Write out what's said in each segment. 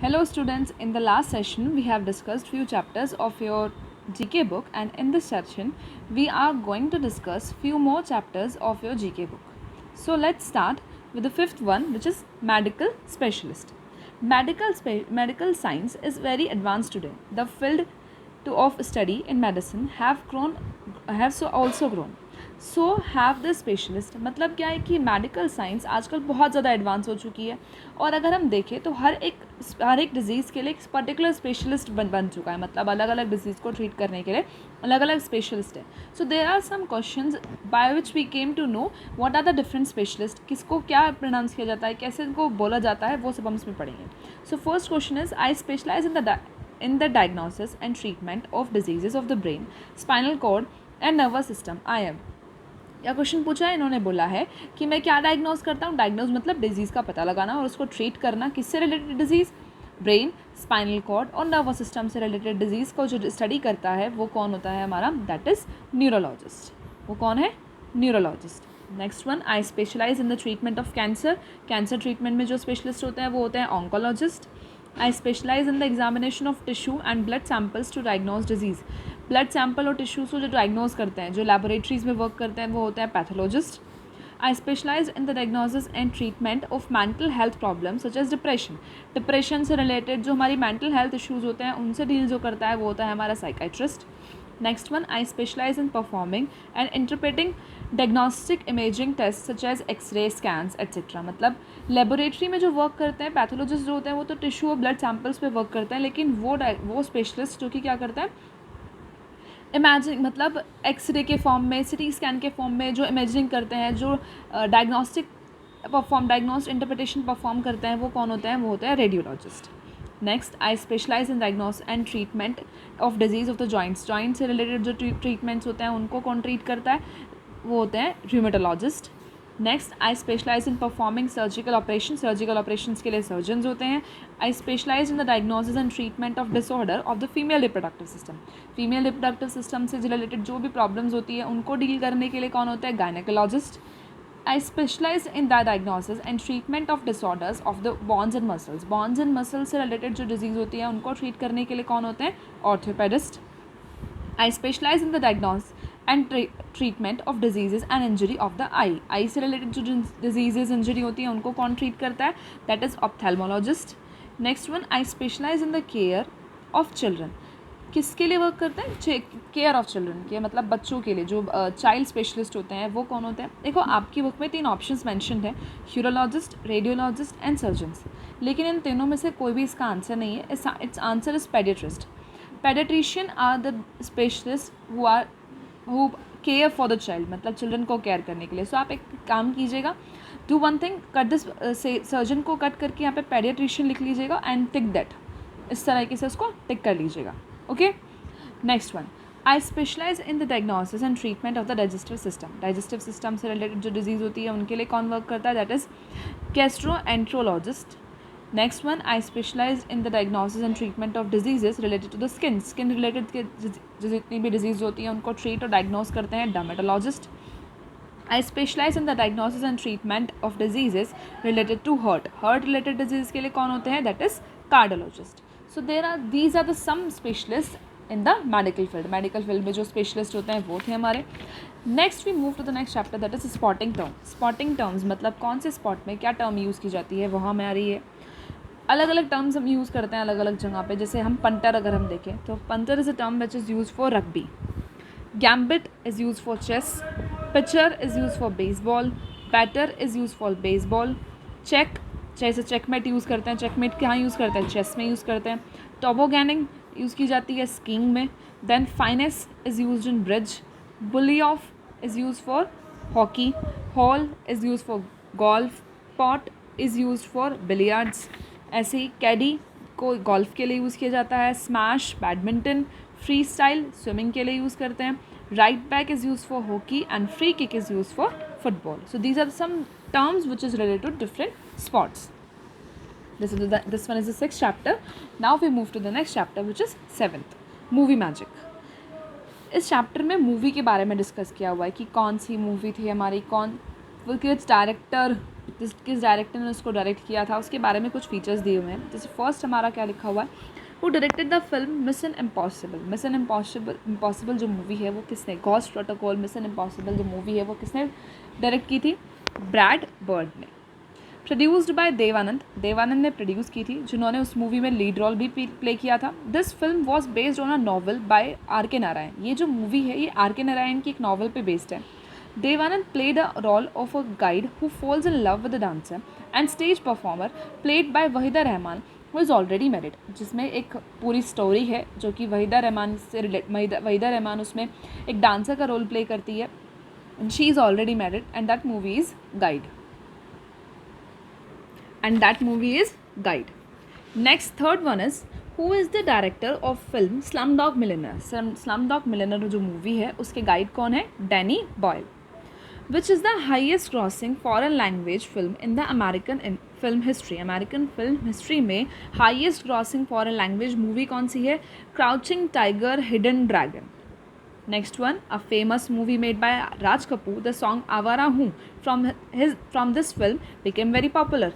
Hello students, in the last session we have discussed few chapters of your GK book, and in this session we are going to discuss few more chapters of your GK book. So let's start with the fifth one, which is medical specialist. Medical science is very advanced today. The field of study in medicine have also grown. So have the specialist मतलब क्या है कि medical science आजकल बहुत ज़्यादा advance हो चुकी है, और अगर हम देखें तो हर एक डिज़ीज़ के लिए एक पर्टिकुलर स्पेशलिस्ट बन चुका है. मतलब अलग अलग डिजीज़ को ट्रीट करने के लिए अलग अलग स्पेशलिस्ट है. So there are some questions by which we came to know what are the different specialist, किसको क्या प्रोनाउंस किया जाता है, कैसे इनको बोला जाता है, वो सब हम इसमें पढ़ेंगे. So first question is I specialise in the diagnosis and treatment of diseases of the brain, spinal cord and nervous system. I am या क्वेश्चन पूछा है, इन्होंने बोला है कि मैं क्या डायग्नोज करता हूँ. डायग्नोज मतलब डिजीज़ का पता लगाना और उसको ट्रीट करना. किससे related diseases? Brain, spinal cord और नर्वस सिस्टम से रिलेटेड डिजीज़ को जो स्टडी करता है वो कौन होता है हमारा? That is neurologist. वो कौन है? Neurologist. Next one, I specialise in the treatment of cancer. Cancer treatment में जो स्पेशलिस्ट होते हैं वो होते हैं oncologist. I specialise in the examination of tissue and blood samples to diagnose diseases. Blood sample और टिश्यूज़ को जो डायग्नोज करते हैं, जो लैबोरेटरीज़ में वर्क करते हैं, वो होते हैं pathologist. I specialise in the diagnosis and treatment of mental health problem such as depression. Depression से रिलेटेड जो हमारी मेंटल हेल्थ इश्यूज़ होते हैं उनसे डील जो करता है वो होता है हमारा psychiatrist. Next one, I specialise in performing and interpreting diagnostic imaging test such as x ray, scans etcetera. मतलब लेबोरेटरी में जो वर्क करते हैं पैथोलॉजिस्ट जो होते हैं वो तो टिश्यू और ब्लड सैम्पल्स पे वर्क करते हैं, लेकिन वो स्पेशलिस्ट जो कि क्या करता है, इमेजिन मतलब एक्सरे के फॉर्म में, सिटी स्कैन के फॉर्म में जो इमेजिंग करते हैं, जो डायग्नोस्ट इंटरप्रिटेशन परफॉर्म करते हैं, वो कौन होते हैं? वो होते हैं radiologist. Next, I specialise in diagnose and treatment of diseases of the joints. Joint से रिलेटेड जो ट्रीटमेंट्स होते हैं उनको कौन ट्रीट करता है? वो होते हैं rheumatologist. Next, I specialise in performing surgical operation. Surgical operations के लिए सर्जन्स होते हैं. I specialise in the diagnosis and treatment of disorder of the female reproductive system. Female reproductive system से रिलेटेड जो भी प्रॉब्लम्स होती है उनको डील करने के लिए कौन होता है? Gynaecologist. I specialise in the diagnosis and treatment of disorders of the bones and muscles. Bones and muscles से रिलेटेड जो डिजीज़ होती है उनको ट्रीट करने के लिए कौन होते हैं? Orthopaedist. I specialise in the diagnose and treatment of diseases and injury of the eye. Eye से रिलेटेड जो डिजीजेज इंजरी होती है उनको कौन ट्रीट करता है? That is ophthalmologist. Next one, I specialise in the care of children. किसके लिए वर्क करते हैं? केयर ऑफ चिल्ड्रन के मतलब बच्चों के लिए. जो चाइल्ड स्पेशलिस्ट होते हैं वो कौन होते हैं? देखो आपकी बुक में 3 ऑप्शंस मेंशन्ड है, यूरोलॉजिस्ट, रेडियोलॉजिस्ट एंड सर्जन्स, लेकिन इन तीनों में से कोई भी इसका आंसर नहीं है. It's answer is paediatrist. Paediatrician are the specialist who care for the child, मतलब चिल्ड्रन को केयर करने के लिए. सो आप एक काम कीजिएगा, do one thing, cut this surgeon को कट करके यहाँ पे पेडियाट्रिशियन लिख लीजिएगा एंड टिक दैट. इस तरीके से उसको टिक कर लीजिएगा. Okay. Next one, I specialise in the diagnosis and treatment of the digestive system. Digestive system से रिलेटेड जो डिजीज़ होती है उनके लिए कौन वर्क करता है? That is gastroenterologist. Next one, I specialise in the diagnosis and treatment of diseases related to the skin. Skin related के जितनी भी डिजीज़ होती है उनको ट्रीट और डायग्नोस करते हैं dermatologist. I specialise in the diagnosis and treatment of diseases related to heart related disease के लिए कौन होते हैं? That is cardiologist. So these are the some specialist in the medical field. Medical field में जो specialist होते हैं वो थे हमारे. Next we move to the next chapter, that is spotting term. Spotting terms मतलब कौन से स्पॉट में क्या टर्म यूज़ की जाती है वहाँ में आ रही है. अलग अलग टर्म्स हम यूज़ करते हैं अलग अलग जगह पे. जैसे हम पंटर अगर हम देखें तो punter is a term which is use for rugby. Gambit is use for chess. Pitcher is use for baseball. Batter is use for baseball. Check, जैसे चेकमेट यूज़ करते हैं. चेकमेट कहाँ यूज़ करते हैं? चेस में यूज़ करते हैं. टॉबोगैनिंग use की जाती है स्कीइंग में. Then finesse is use in bridge. Bully off is use for hockey. Hole is use for golf. Pot is use for billiards. ऐसे ही कैडी को गोल्फ के लिए यूज़ किया जाता है. Smash badminton. Free style swimming के लिए यूज़ करते हैं. Right back is use for hockey and free kick is use for football. So these are some terms which is related to different sports. This one is the 6th chapter. Now we move to the next chapter which is 7th, movie magic. इस chapter में movie के बारे में discuss किया हुआ है कि कौन सी मूवी थी हमारी, कौन किस डायरेक्टर किस डायरेक्टर ने उसको डायरेक्ट किया था, उसके बारे में कुछ फीचर्स दिए हुए हैं। जैसे फर्स्ट हमारा क्या लिखा हुआ है, who directed the film mission impossible. Mission impossible जो मूवी है वो किसने, घोस्ट प्रोटोकॉल मिशन इम्पॉसिबल जो मूवी है वो किसने डायरेक्ट की थी, ब्रैड बर्ड ने। प्रोड्यूस्ड बाय देवानंद, देवानंद ने प्रोड्यूस की थी, जिन्होंने उस मूवी में लीड रोल भी प्ले किया था। This film was based on a novel by R K Narayan. ये जो मूवी है ये आर के नारायण की एक नॉवल पे बेस्ड है। Devanand played a role of a guide who falls in love with a dancer and stage performer played by Waheeda Rehman who is already married, जिसमें एक पूरी स्टोरी है जो कि वहीदा रहमान से रिलेट, वहीदा रहमान उसमें एक डांसर का रोल प्ले करती है and she is already married and that movie is Guide. And that movie is Guide. Next, third one is who is the director of film Slumdog Millionaire. Slumdog Millionaire जो movie है उसके guide कौन है, Danny Boyle. Which is the highest grossing foreign language film in the American film history. American film history में highest grossing foreign language movie कौन सी है, Crouching Tiger, Hidden Dragon. Next one, a famous movie made by Raj Kapoor. The song Avara Hoon from this film became very popular.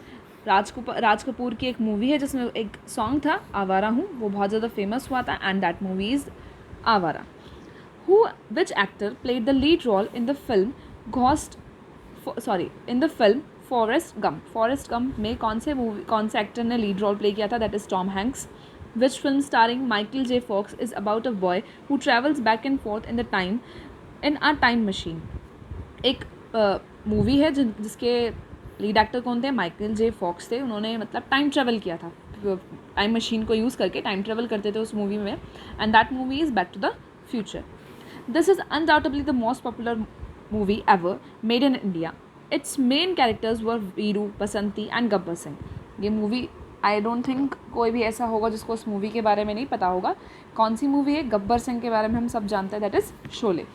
Raj Kapoor की एक movie है जिसमें एक song था आवारा हूँ, वो बहुत ज़्यादा फेमस हुआ था एंड दैट मूवी इज़ आवारा. Which actor played the lead role in the film in the film Forrest Gump. Forrest Gump में कौन से एक्टर ने लीड रोल प्ले किया था, that is Tom Hanks. Which film starring Michael J. Fox is about a boy who travels back and forth in a time machine. एक movie है जिसके lead actor कौन थे, माइकल जे फॉक्स थे. उन्होंने मतलब टाइम ट्रेवल किया था, टाइम मशीन को यूज़ करके टाइम ट्रेवल करते थे उस मूवी में and that movie is back to the future. This is undoubtedly the most popular movie ever made in India. Its main characters were Veeru, Basanti and Gabbar Singh. ये movie I don't think कोई भी ऐसा होगा जिसको उस मूवी के बारे में नहीं पता होगा. कौन सी मूवी है, गब्बर सिंह के बारे में हम सब जानते हैं, that is Sholay.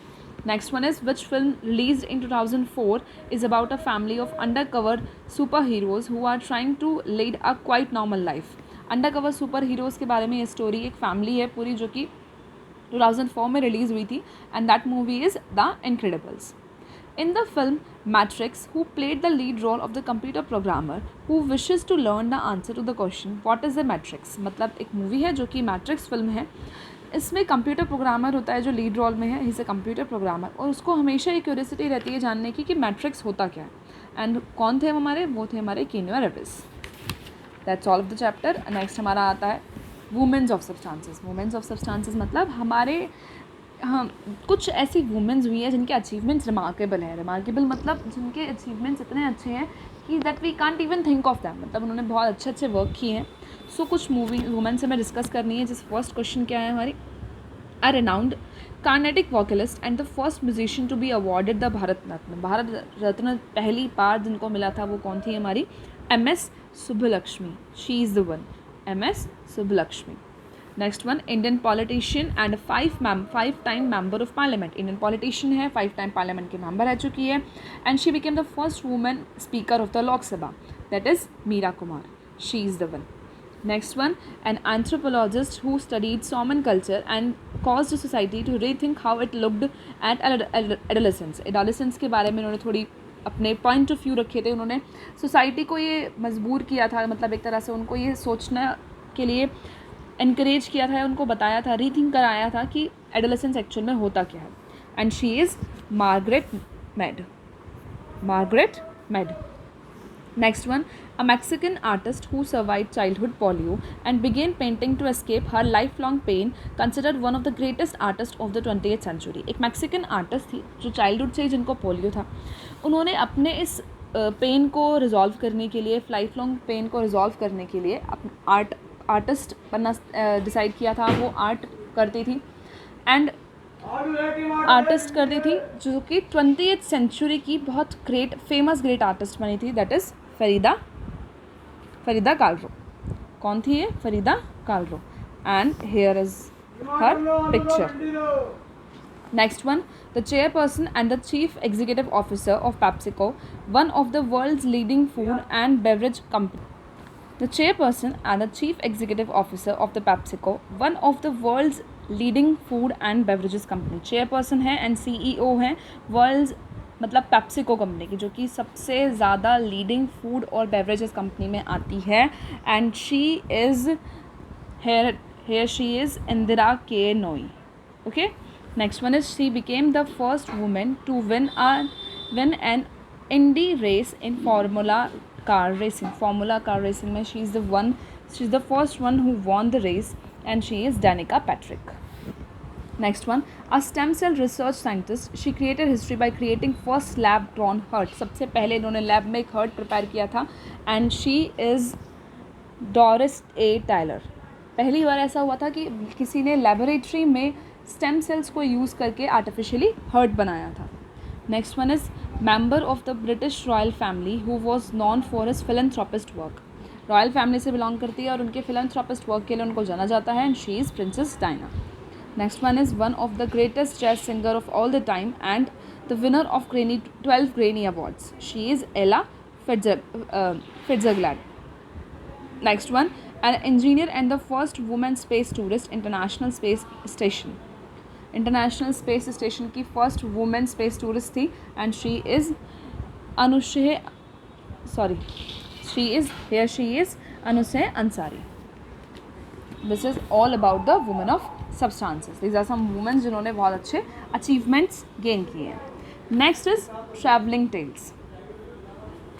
Next one is which film released in 2004 is about a family of under cover super heroes who are trying to lead a quite normal life. Under cover super heroes के बारे में ये story, एक family है पूरी जो कि 2004 में रिलीज़ हुई थी and that movie is the Incredibles. In the film Matrix, who played the lead role of the computer programmer who wishes to learn the answer to the question what is the matrix. मतलब एक movie है जो कि matrix film है. इसमें computer programmer होता है जो लीड रोल में है, he is a computer programmer और उसको हमेशा एक क्यूरियोसिटी रहती है जानने की कि मैट्रिक्स होता क्या है. एंड कौन थे वो थे हमारे कीनो रेविस. That's all of the chapter. Next हमारा आता है women's of substances. Women's of substances मतलब हमारे हाँ कुछ ऐसी वुमेन्स हुई हैं जिनके अचीवमेंट्स रिमार्केबल है. रिमार्केबल मतलब जिनके अचीवमेंट्स इतने अच्छे हैं कि that we can't even think of them, मतलब उन्होंने बहुत अच्छे वर्क किए हैं. सो कुछ वुमेन से हमें डिस्कस करनी है. जिस फर्स्ट क्वेश्चन क्या है हमारी, a renowned Carnatic vocalist and the first musician to be awarded the Bharat Ratna. Bharat Ratna पहली बार जिनको मिला था वो कौन थी हमारी, MS Subbulakshmi. She is the one, MS Subbulakshmi. Next one, Indian politician and 5 time member of parliament. Indian politician है, 5 टाइम पार्लियामेंट के मेंबर रह चुकी है and she became the first women speaker of the Lok Sabha, that is Meira Kumar. She is the one. Next one, an anthropologist who studied Samoan culture and caused society to rethink how it looked at adolescence. Adolescence के बारे में उन्होंने थोड़ी अपने point of view रखे थे. उन्होंने society को ये मजबूर किया था, मतलब एक तरह से उनको ये सोचने के लिए इनकरेज किया था, उनको बताया था, रीथिंक कराया था कि एडोलेसेंस एक्चुअल में होता क्या है. And she is Margaret Mead. Next one, a Mexican artist who survived childhood polio and began painting to escape her life long pain, considered one of the greatest artist of the 20th century. एक Mexican artist थी जो childhood से ही जिनको polio था. उन्होंने अपने इस pen को रिजॉल्व करने के लिए, लाइफ लॉन्ग पेन को रिजॉल्व करने के लिए आर्टिस्ट बनना डिसाइड किया था. वो आर्ट करती थी एंड आर्टिस्ट करती थी जो कि 20th सेंचुरी की बहुत फेमस आर्टिस्ट बनी थी, दैट इज़ फरीदा कालरो. कौन थी ये, Frida Kahlo. And here is her picture. Next one, the chairperson and the chief executive officer of PepsiCo, one of the world's leading food and beverage company. The chairperson and the chief executive officer of the PepsiCo, one of the world's leading food and beverages company. Chairperson है and CEO है world's मतलब PepsiCo company की, जो कि सबसे ज़्यादा leading food और beverages company में आती है. And she is here she is Indira K. Noy. Okay, next one is she became the first woman to win an Indy race in Formula car racing में she's the first one who won the race, and she is Danica Patrick. Next one, a stem cell research scientist, she created history by creating first lab grown heart. सबसे पहले इन्होंने lab में एक hurt prepare किया था. And she is Doris A Tyler. पहली बार ऐसा हुआ था कि किसी ने लेबोरेटरी में स्टेम सेल्स को यूज़ करके आर्टिफिशियली हर्ट बनाया था. Next one is member of the British royal family who was non for his philanthropist work. Royal family से बिलोंग करती है और उनके फिलैंथ्रोपिस्ट वर्क के लिए उनको जाना जाता है. And she is princess Diana. Next one is one of the greatest jazz singer of all the time and the winner of 12 Grammy Awards. She is Ella Fitzgerald. Next one, an engineer and the first woman space tourist, International Space Station. International Space Station की first woman space tourist थी. And she is Anushe Ansari. This is all about the women of substances. These are some women जिन्होंने बहुत अच्छे achievements gain किए हैं. Next is traveling tales.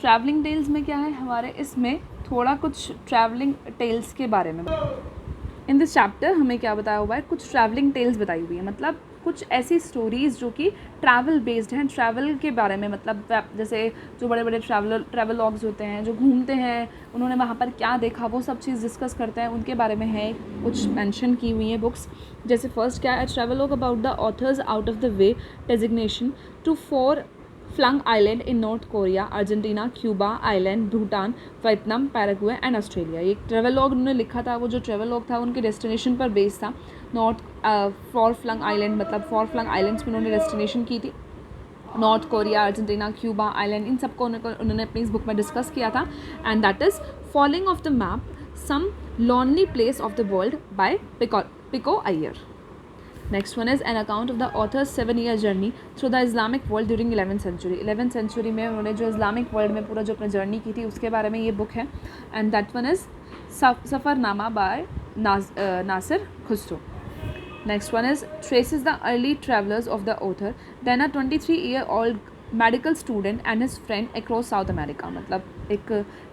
Traveling tales में क्या है हमारे, इसमें थोड़ा कुछ traveling tales के बारे में. In this chapter हमें क्या बताया हुआ है, कुछ traveling tales बताई हुई है. मतलब कुछ ऐसी स्टोरीज़ जो कि ट्रैवल बेस्ड हैं, ट्रैवल के बारे में. मतलब जैसे जो बड़े बड़े ट्रैवल लॉग्स होते हैं, जो घूमते हैं, उन्होंने वहाँ पर क्या देखा, वो सब चीज़ डिस्कस करते हैं, उनके बारे में है कुछ मेंशन की हुई है बुक्स. जैसे फर्स्ट क्या है, travelogue about the authors out of the way designation to 4 flung island in North Korea, Argentina, Cuba island, Bhutan, Vietnam, Paraguay and Australia. ये ट्रैवल लॉग उन्होंने लिखा था. वो जो ट्रैवल लॉग था उनके डेस्टिनेशन पर बेस्ड था. नॉर्थ 4 फ्लंग आइलैंड, मतलब 4 फ्लंग आइलैंड्स में उन्होंने डेस्टिनेशन की थी. North Korea, Argentina, Cuba island, इन सबको उन्होंने अपनी इस बुक में डिस्कस किया था. And that is falling off the map, some lonely place of the world by Pico Iyer. Next one is an account of the author's 7-year journey through the Islamic world during 11th century. 11th century में उन्होंने जो Islamic world में पूरा जो अपनी journey की थी उसके बारे में ये बुक है. And that one is Safarnama by Nasir Khusro. Next one is traces the early travelers of the author, then a 23-year-old medical student and his friend across south America. मतलब एक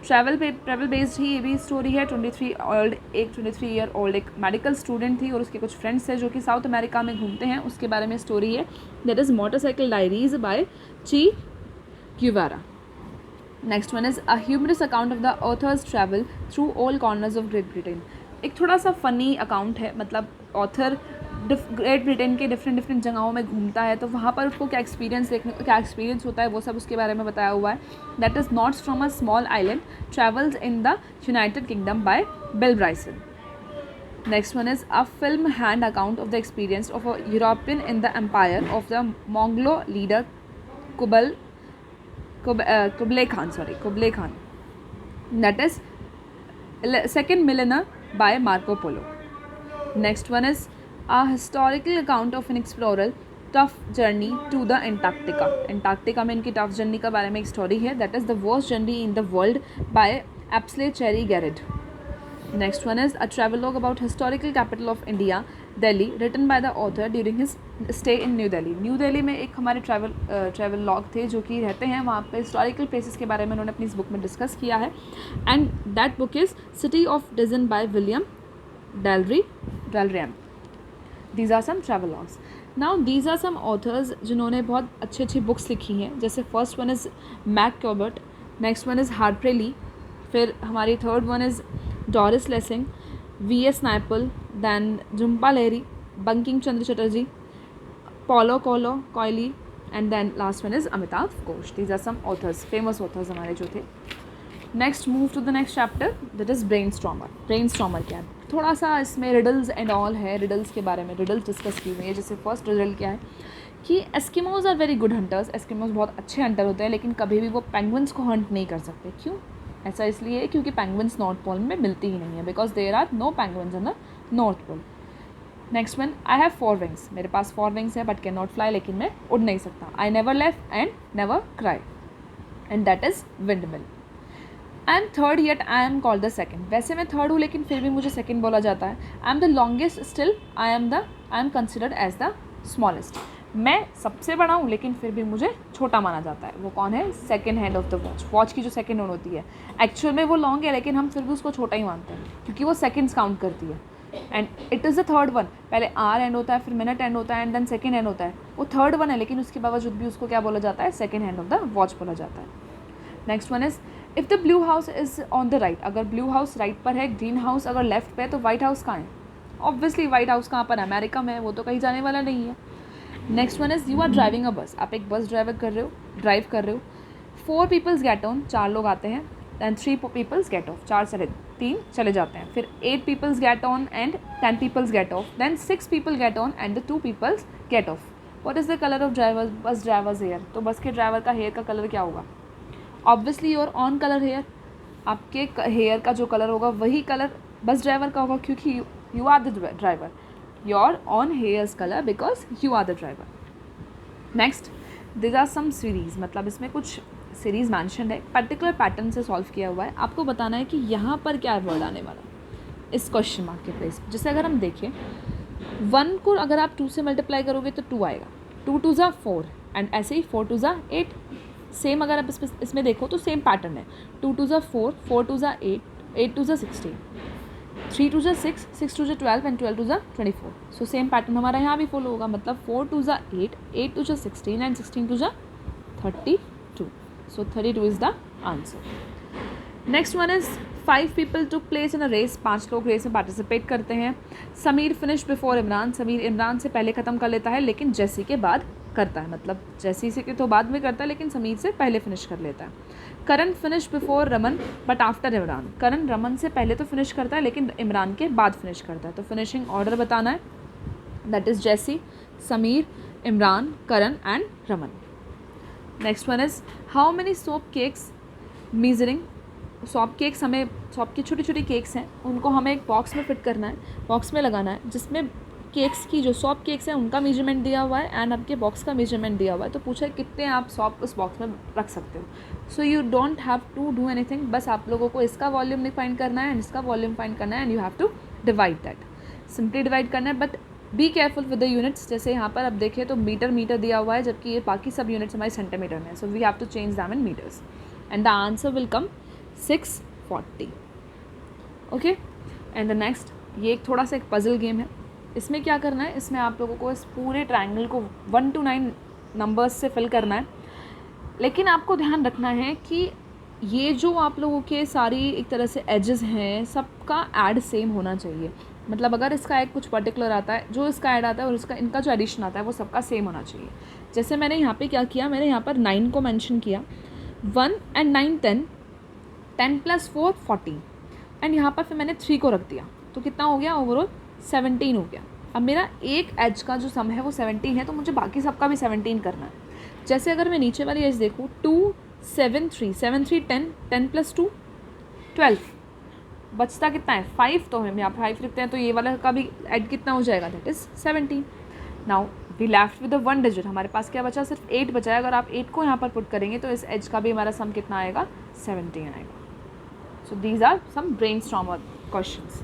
ट्रैवल बेस्ड ही ये भी स्टोरी है. 23 ईयर ओल्ड एक medical student थी और उसके कुछ फ्रेंड्स थे जो कि साउथ अमेरिका में घूमते हैं, उसके बारे में स्टोरी है. That is motorcycle diaries by Che Guevara. Next one is a humorous account of the author's travel through all corners of Great Britain. एक थोड़ा सा फ़नी अकाउंट है. मतलब ऑथर ग्रेट ब्रिटेन के डिफरेंट जगहों में घूमता है, तो वहाँ पर उसको क्या एक्सपीरियंस होता है वो सब उसके बारे में बताया हुआ है. That is notes from a small island travels in the United Kingdom by Bill Bryson. Next one is a film hand account of the experience of a European in the empire of the Mongol leader Kublai Khan. That is second millennium by Marco Polo. Next one is a historical account of an explorer tough journey to the Antarctica. Antarctica में इनकी tough journey के बारे में एक story है. that is the worst journey in the world by Apsley Cherry Garrett. Next one is a travel log about historical capital of India, Delhi, written by the author during his stay in New Delhi. New Delhi में एक हमारे travel log थे जो कि रहते हैं वहाँ पे. हिस्टोरिकल प्लेसेस के बारे में उन्होंने अपनी इस बुक में डिस्कस किया है. And that book is City of Djinns by William Dalrymple. These are some travel logs. Now these are some authors जिन्होंने बहुत अच्छी बुक्स लिखी हैं. जैसे first one is Mac Cubbert, next one is Harper Lee, फिर हमारी third one is Doris Lessing, V.S. Naipaul, then Jhumpa Lahiri, Bankim Chandra Chatterjee, Paulo Coelho, and then last one is Amitav Ghosh. These are some authors, famous authors हमारे जो थे. Next move to the next chapter, that is brainstormer क्या है. थोड़ा सा इसमें रिडल्स एंड ऑल है. Riddles के बारे में रिडल्स डिस्कस की हुई है. जैसे फर्स्ट रिडल क्या है कि Eskimos are very good hunters. Eskimos बहुत अच्छे हंटर होते हैं लेकिन कभी भी वो पेंगुइन्स को हंट नहीं कर सकते. क्यों? ऐसा इसलिए क्योंकि पेंगुइन्स नॉर्थ पोल में मिलती ही नहीं है, because there are no penguins in the North Pole. Next one, I have 4 wings, मेरे पास 4 विंग्स है बट कैन नॉट फ्लाई, लेकिन मैं उड़ नहीं सकता. I never left and never cry, and that is windmill. I am third yet I am called the second, वैसे मैं थर्ड हूँ लेकिन फिर भी मुझे सेकेंड बोला जाता है. I am the longest still I am considered as the smallest, मैं सबसे बड़ा हूँ लेकिन फिर भी मुझे छोटा माना जाता है. वो कौन है? Second hand of the watch. Watch की जो सेकेंड हैंड होती है, एक्चुअल में वो लॉन्ग है लेकिन हम फिर भी उसको छोटा ही मानते हैं क्योंकि वो सेकेंड्स काउंट करती है. And it is the third one. पहले आर एंड होता है, फिर मिनट एंड होता है, एंड देन सेकेंड हैंड होता है. वो थर्ड वन है लेकिन उसके बावजूद भी उसको क्या बोला जाता है? Second hand of the watch बोला जाता है. Next one is, if the blue house is on the right, अगर ब्लू हाउस राइट पर है, ग्रीन हाउस अगर लेफ्ट पे है, तो वाइट हाउस कहाँ है? ऑब्वियसली वाइट हाउस कहाँ पर है? अमेरिका में है, वो तो कहीं जाने वाला नहीं है. Next one is, you are driving a bus, आप एक बस ड्राइव कर रहे हो. 4 पीपल्स गेट ऑन, 4 लोग आते हैं, एंड 3 पीपल्स गेट ऑफ, 3 चले जाते हैं. फिर 8 peoples get on and 10 peoples get off, then 6 people get on and the 2 peoples get off. What is the colour of bus drivers hair? तो bus के driver का हेयर का colour क्या होगा? Obviously your own colour hair, आपके hair का जो colour होगा वही कलर बस ड्राइवर का होगा क्योंकि you are the driver. Your own hairs colour because you are the driver. Next, this are some series, मतलब इसमें कुछ सीरीज़ मैंशन है, पर्टिकुलर पैटर्न से सॉल्व किया हुआ है. आपको बताना है कि यहाँ पर क्या वर्ड आने वाला इस क्वेश्चन मार्क के प्लेस. जैसे अगर हम देखें 1 को अगर आप 2 से मल्टीप्लाई करोगे तो 2 आएगा. 2 2 ज़ा 4 एंड ऐसे ही 4 2 ज़ा 8. सेम अगर आप इसमें देखो तो सेम पैटर्न है. 2 2 ज़ा 4, 4 2 ज़ा 8, 8 2 ज़ा 16, 3 2 ज़ा 6, 6 2 ज़ा 12 एंड 12 2 ज़ा 24. सो सेम पैटर्न हमारा यहाँ भी फॉलो होगा. मतलब 4 2 ज़ा 8, 8 2 ज़ा 16 एंड 16 2 ज़ा 32. So 32 is the answer. Next one is 5 people took place in a race, 5 लोग रेस में पार्टिसिपेट करते हैं. समीर फिनिश बिफोर इमरान, समीर इमरान से पहले ख़त्म कर लेता है लेकिन जैसी के बाद करता है, मतलब जैसी से के तो बाद में करता है लेकिन समीर से पहले फिनिश कर लेता है. Karan finish before Raman but after Imran, Karan Raman से पहले तो फिनिश करता है लेकिन इमरान के बाद फिनिश करता है. तो फिनिशिंग ऑर्डर बताना है, दैट इज़ जैसी, Sameer, Imran, Karan and Raman. Next one is, how many soap cakes measuring, soap cakes, हमें सॉप की छोटी छोटी केक्स हैं, उनको हमें एक बॉक्स में फिट करना है, बॉक्स में लगाना है जिसमें केक्स की जो सॉप केक्स हैं उनका मेजरमेंट दिया हुआ है एंड आपके बॉक्स का मेजरमेंट दिया हुआ है. तो पूछा है कितने आप सॉप उस बॉक्स में रख सकते हो. So you don't have to do anything, बस आप लोगों को इसका वॉल्यूम फाइंड करना है एंड इसका वॉल्यूम फाइंड करना है and you have to divide that. Simply divide करना है but be careful with the units. जैसे यहाँ पर अब देखें तो मीटर दिया हुआ है जबकि ये बाकी सब यूनिट्स हमारे सेंटीमीटर में है. So we have to change them in metres and the answer will come 640. Okay, and the next, ये एक थोड़ा सा एक पजल गेम है. इसमें क्या करना है, इसमें आप लोगों को इस पूरे ट्रायंगल को 1 to 9 नंबर्स से फिल करना है. लेकिन आपको ध्यान रखना है कि ये जो आप लोगों के सारी एक तरह से एजेस हैं सबका ऐड सेम होना चाहिए. मतलब अगर इसका ऐड कुछ पर्टिकुलर आता है, जो इसका ऐड आता है और इसका इनका जो एडिशन आता है वो सबका सेम होना चाहिए. जैसे मैंने यहाँ पे क्या किया, मैंने यहाँ पर 9 को मेंशन किया, 1 and 9 10, 10 + 4 14 एंड यहाँ पर फिर मैंने 3 को रख दिया. तो कितना हो गया? ओवरऑल 17 हो गया. अब मेरा एक एज का जो सम है वो 17 है तो मुझे बाकी सबका भी 17 करना है. जैसे अगर मैं नीचे वाली एज देखूँ 2 7 3 7 3 10, 10 + 2 12, बचता कितना है? 5. तो हम यहाँ 5 लिखते हैं तो ये वाला का भी ऐड कितना हो जाएगा? That is 17. Now we left with the 1 digit, हमारे पास क्या बचा? सिर्फ 8 बचा है. अगर आप 8 को यहाँ पर पुट करेंगे तो इस एज का भी हमारा सम कितना आएगा? 17 आएगा. So these are some brainstormer questions.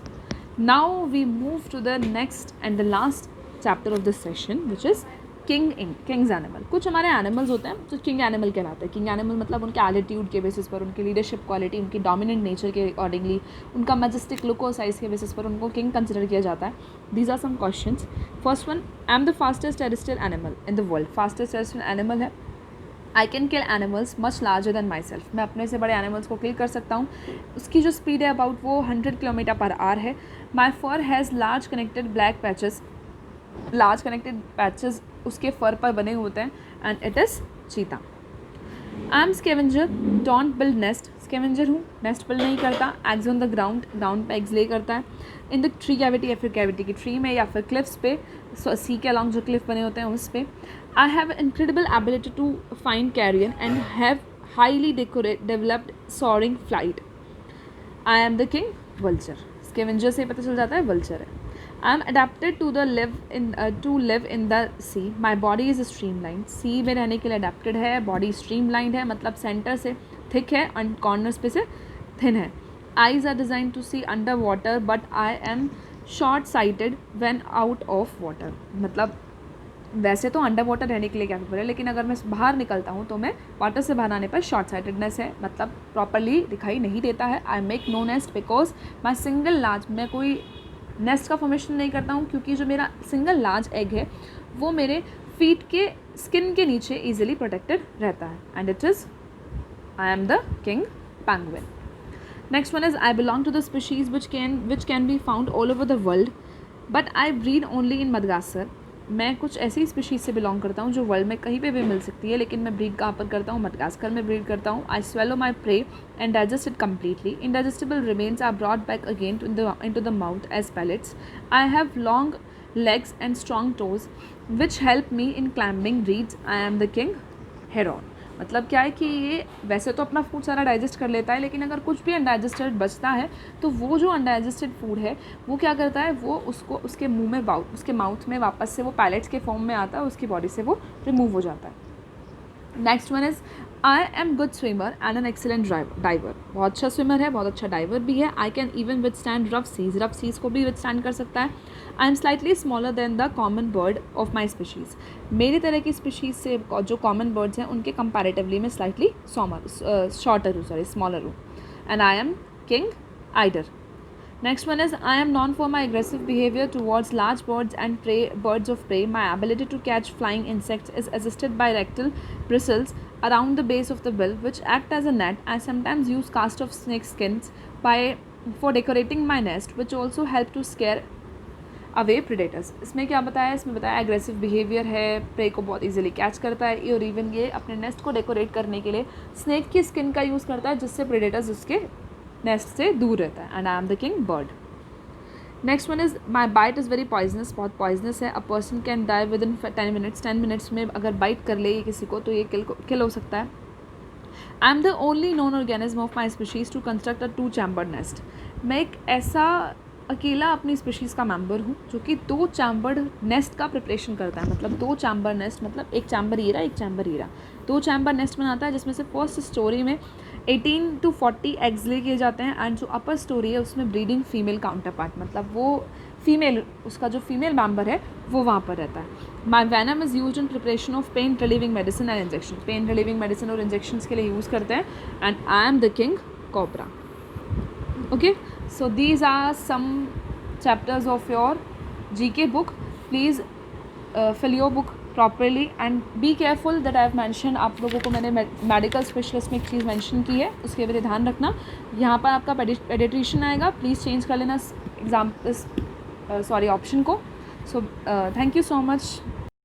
Now we move to the next and the last chapter of this session which is Kings animal. कुछ हमारे एनिमल्स होते हैं जो किंग एनिमल कहलाते हैं. किंग एनिमल मतलब उनके एटीट्यूड के बेसिस पर, उनकी लीडरशिप क्वालिटी, उनकी डोमिनेंट नेचर के अकॉर्डिंगली, उनका मैजेस्टिक लुक और साइज़ के बेसिस पर उनको किंग कंसिडर किया जाता है. These are some questions. First one, I am the fastest terrestrial animal in the world. Fastest terrestrial animal है. I can kill animals much larger than myself. मैं अपने से बड़े एनिमल्स को किल कर सकता हूँ. उसकी जो स्पीड है अबाउट वो 100 km/h है. My fur has large connected black patches. Large connected patches उसके फर पर बने होते हैं एंड इट इज़ चीता. I am scavenger, don't build nest. Scavenger हूँ, नेस्ट बिल्ड नहीं करता. Eggs on the ground, ground पे एग्स ले करता है. इन द ट्री कैविटी, या फिर कैविटी की ट्री में, या फिर क्लिफ्स पे, सी के अलॉन्ग जो क्लिफ बने होते हैं उस पे. I have incredible ability to find carrion and have highly developed soaring flight. I am the king vulture. Scavenger से पता चल जाता है वल्चर है. I am adapted to live in the sea, my body is streamline, sea में रहने के लिए अडेप्टेड है, बॉडी स्ट्रीमलाइंड है मतलब सेंटर से थिक है एंड कॉर्नर्स पे से थिन है. Eyes are design to see under water but I am short sighted when out of water. मतलब वैसे तो अंडर वाटर रहने के लिए कैपेबल है, लेकिन अगर मैं बाहर निकलता हूँ तो मैं वाटर से बाहर आने पर शॉर्ट साइटेडनेस है, मतलब प्रॉपरली दिखाई नहीं देता है. I make no nest because my single large, मैं कोई नेस्ट का फॉर्मेशन नहीं करता हूँ क्योंकि जो मेरा सिंगल लार्ज एग है वो मेरे फीट के स्किन के नीचे ईजिली प्रोटेक्टेड रहता है. And it is I am the king penguin. Next one is I belong to the species which can be found all over the world but I breed only in Madagascar. मैं कुछ ऐसी species से belong करता हूँ जो world में कहीं पे भी मिल सकती है, लेकिन मैं ब्रीड कहाँ पर करता हूँ, मडगास्कर में ब्रीड करता हूँ. I swallow my prey and digest it completely. Indigestible remains are brought back again into the mouth as pellets. I have long legs and strong toes which help me in climbing reeds. I am the king heron. मतलब क्या है कि ये वैसे तो अपना food सारा digest कर लेता है, लेकिन अगर कुछ भी अनडाइजेस्टेड बचता है तो वो जो अनडाइजेस्टेड फूड है वो क्या करता है, वो उसको उसके मुंह में उसके माउथ में वापस से वो पैलेट्स के फॉर्म में आता है, उसकी बॉडी से वो रिमूव हो जाता है. Next one is I am good swimmer and an excellent diver. बहुत अच्छा स्विमर है, बहुत अच्छा डाइवर भी है. I can even withstand rough seas को भी विदस्टैंड कर सकता है. I am slightly smaller than the common bird of my species. मेरी तरह की स्पीशीज़ से जो कॉमन बर्ड्स हैं उनके कंपैरेटिवली मैं स्लाइटली शॉर्टर हूँ, स्मॉलर हूँ. And I am king आइडर. Next one is I am known for my aggressive behavior towards large birds of prey. My ability to catch flying insects is assisted by rectal bristles around the base of the bill, which act as a net. I sometimes use cast of snake skins for decorating my nest, which also help to scare away predators. इसमें क्या बताया, इसमें बताया aggressive behaviour है, pray को बहुत easily catch करता है, और इवन ये अपने नेस्ट को डेकोरेट करने के लिए स्नेक की स्किन का यूज़ करता है जिससे प्रेडेटर्स उसके नेस्ट से दूर रहता है. And I am the king bird. Next one is my bite is very poisonous. बहुत पॉइजनस है. A person can die within 10 minutes. 10 minutes में अगर बाइट कर ले किसी को तो ये किल हो सकता है. I am the only known organism of my species to construct a 2 chambered nest. मैं एक ऐसा अकेला अपनी स्पीशीज़ का मेंबर हूँ जो कि 2 चैम्बर्ड नेस्ट का प्रिपरेशन करता है. मतलब 2 चैम्बर नेस्ट, मतलब एक चैम्बर हीरा एक चैम्बर हीरा, 2 चैम्बर नेस्ट बनाता है, जिसमें से फर्स्ट स्टोरी में 18 to 40 एग्स ले किए जाते हैं. एंड जो अपर स्टोरी है उसमें ब्रीडिंग फीमेल काउंटर पार्ट, मतलब वो फीमेल, उसका जो फीमेल मेंबर है वो वहाँ पर रहता है. My venom is use in preparation of pain relieving medicine and injection. Pain relieving medicine और इंजेक्शन के लिए यूज़ करते हैं. And I am the king cobra. Okay, so these are some chapters of your GK book. Please fill your book properly and be careful that I have mentioned. आप लोगों को मैंने medical specialist में एक चीज़ mention की है, उसके बारे में ध्यान रखना. यहाँ पर आपका पेडिट्रिशियन आएगा, प्लीज़ चेंज कर लेना ऑप्शन को. So thank you so much.